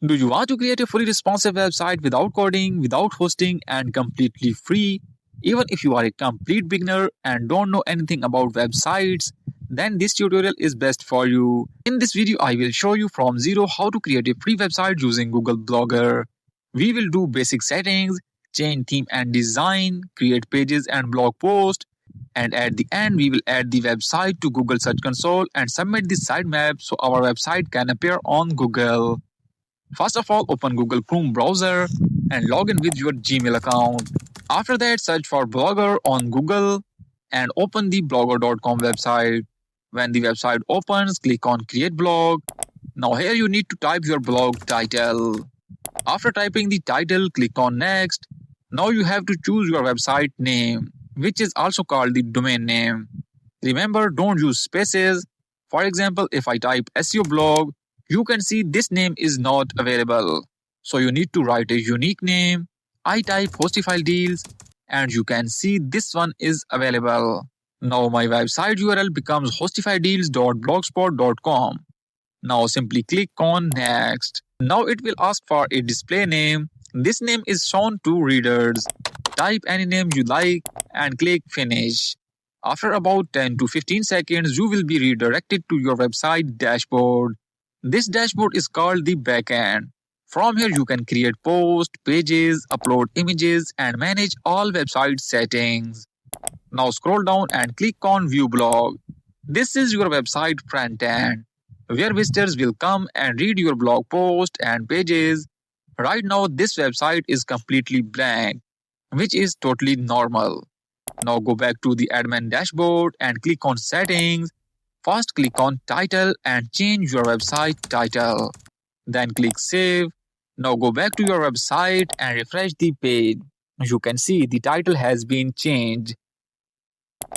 Do you want to create a fully responsive website without coding, without hosting, and completely free? Even if you are a complete beginner and don't know anything about websites, then this tutorial is best for you. In this video, I will show you from zero how to create a free website using Google Blogger. We will do basic settings, change theme and design, create pages and blog posts, and at the end, we will add the website to Google Search Console and submit the sitemap so our website can appear on Google. First of all, open Google Chrome browser and log in with your Gmail account. After that, search for Blogger on Google and open the blogger.com website. When the website opens, click on Create Blog. Now here you need to type your blog title. After typing the title, click on Next. Now you have to choose your website name, which is also called the domain name. Remember, don't use spaces. For example, if I type SEO blog, you can see this name is not available. So you need to write a unique name. I type Hostify Deals and you can see this one is available. Now my website URL becomes hostifydeals.blogspot.com. Now simply click on Next. Now it will ask for a display name. This name is shown to readers. Type any name you like and click Finish. After about 10 to 15 seconds, you will be redirected to your website dashboard. This dashboard is called the backend. From here, you can create posts, pages, upload images, and manage all website settings. Now scroll down and click on View Blog. This is your website front end, where visitors will come and read your blog post and pages. Right now, this website is completely blank, which is totally normal. Now go back to the admin dashboard and click on Settings. First click on Title and change your website title. Then click Save. Now go back to your website and refresh the page. You can see the title has been changed.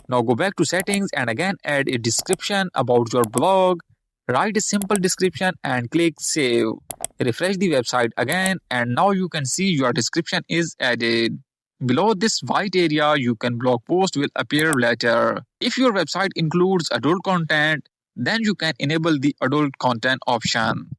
Now go back to Settings and again add a description about your blog. Write a simple description and click Save. Refresh the website again and now you can see your description is added. Below this white area, your blog post will appear later. If your website includes adult content, then you can enable the adult content option.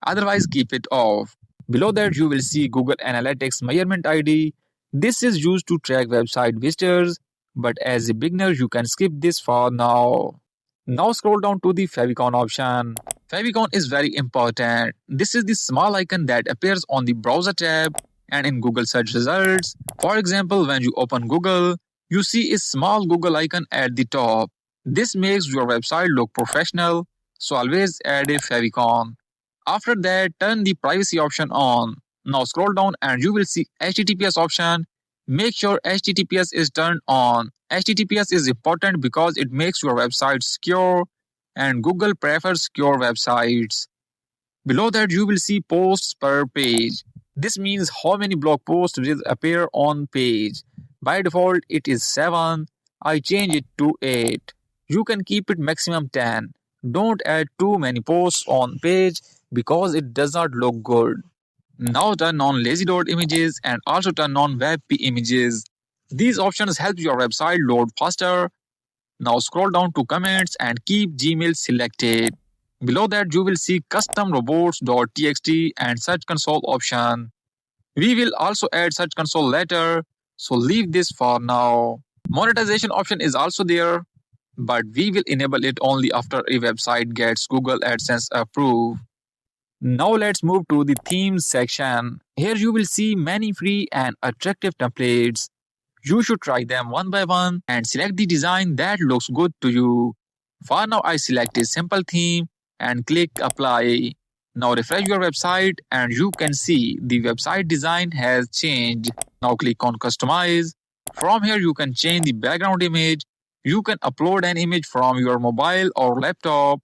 Otherwise, keep it off. Below that, you will see Google Analytics Measurement ID. This is used to track website visitors, but as a beginner, you can skip this for now. Now scroll down to the favicon option. Favicon is very important. This is the small icon that appears on the browser tab and in Google search results. For example, when you open Google, you see a small Google icon at the top. This makes your website look professional, so always add a favicon. After that, turn the privacy option on. Now scroll down and you will see HTTPS option. Make sure HTTPS is turned on. HTTPS is important because it makes your website secure and Google prefers secure websites. Below that, you will see posts per page. This means how many blog posts will appear on page. By default, it is 7. I change it to 8. You can keep it maximum 10. Don't add too many posts on page because it does not look good. Now turn on lazy load images and also turn on WebP images. These options help your website load faster. Now scroll down to comments and keep Gmail selected. Below that, you will see custom robots.txt and Search Console option. We will also add Search Console later, so leave this for now. Monetization option is also there, but we will enable it only after a website gets Google AdSense approved. Now let's move to the themes section. Here you will see many free and attractive templates. You should try them one by one and select the design that looks good to you. For now, I select a simple theme and click Apply. Now refresh your website and you can see the website design has changed. Now click on Customize. From here, you can change the background image. You can upload an image from your mobile or laptop,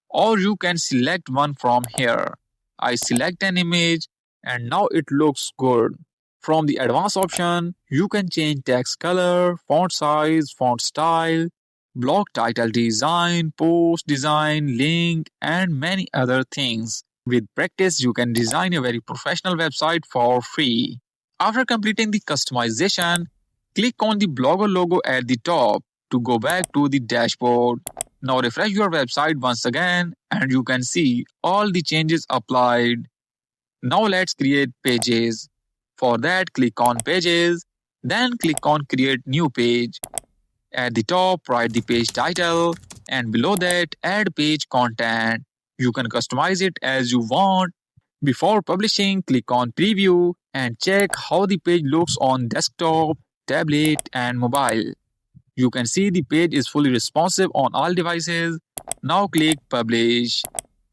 or you can select one from here. I select an image and now it looks good. From the advanced option, you can change text color, font size, font style, blog title design, post design, link, and many other things. With practice, you can design a very professional website for free. After completing the customization, click on the Blogger logo at the top to go back to the dashboard. Now refresh your website once again and you can see all the changes applied. Now let's create pages. For that, click on Pages, then click on Create New Page. At the top, write the page title, and below that, add page content. You can customize it as you want. Before publishing, click on Preview and check how the page looks on desktop, tablet, and mobile. You can see the page is fully responsive on all devices. Now click Publish.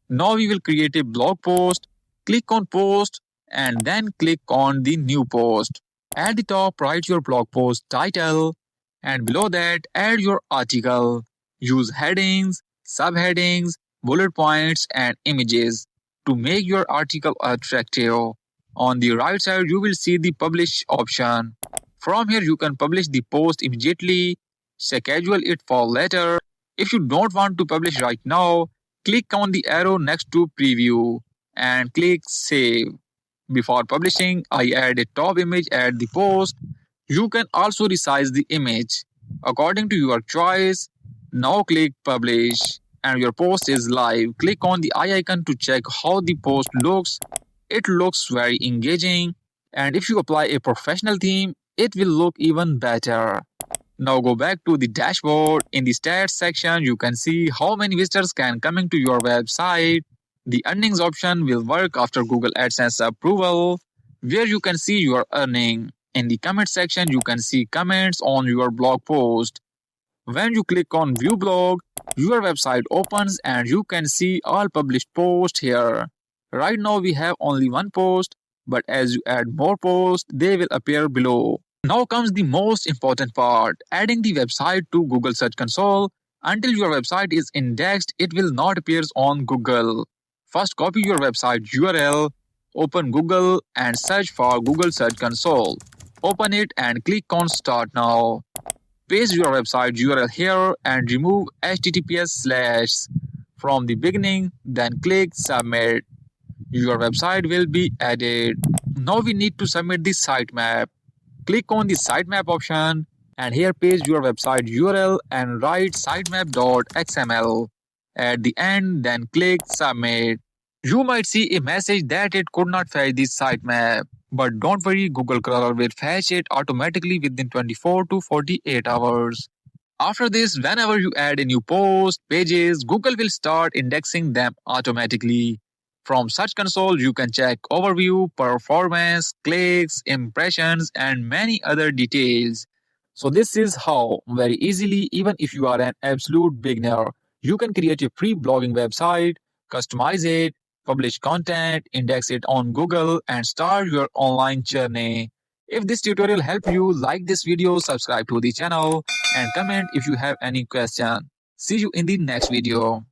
Now we will create a blog post. Click on Post and then click on the New Post. At the top, write your blog post title, and below that, add your article. Use headings, subheadings, bullet points, and images to make your article attractive. On the right side, you will see the Publish option. From here, you can publish the post immediately, schedule it for later. If you don't want to publish right now, click on the arrow next to Preview and click Save. Before publishing, I add a top image at the post. You can also resize the image according to your choice. Now click Publish and your post is live. Click on the eye icon to check how the post looks. It looks very engaging, and if you apply a professional theme, it will look even better. Now go back to the dashboard. In the stats section, you can see how many visitors can come into your website. The earnings option will work after Google AdSense approval, where you can see your earning. In the comment section, you can see comments on your blog post. When you click on View Blog, your website opens and you can see all published posts here. Right now we have only one post, but as you add more posts, they will appear below. Now comes the most important part, adding the website to Google Search Console. Until your website is indexed, it will not appear on Google. First, copy your website URL, open Google and search for Google Search Console. Open it and click on Start Now. Paste your website URL here and remove https/ from the beginning, then click Submit. Your website will be added. Now we need to submit the sitemap. Click on the sitemap option and here paste your website URL and write sitemap.xml. At the end, then click Submit. You might see a message that it could not fetch the sitemap. But don't worry, Google crawler will fetch it automatically within 24 to 48 hours. After this, whenever you add a new post, pages, Google will start indexing them automatically. From Search Console, you can check overview, performance, clicks, impressions, and many other details. So this is how, very easily, even if you are an absolute beginner, you can create a free blogging website, customize it, publish content, index it on Google, and start your online journey. If this tutorial helped you, like this video, subscribe to the channel, and comment if you have any question. See you in the next video.